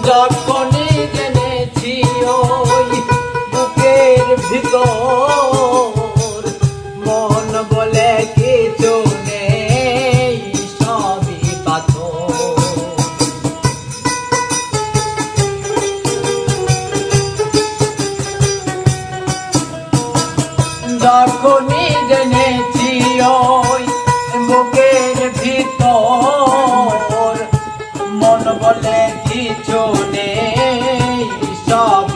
যখনই জেনেছি ওই বুকের ভিতর মন বলে কিছু নেই, সবই পাথর। যখনই জেনেছি ওই বুকের ভিতর মন বলে কিছু নেই, সব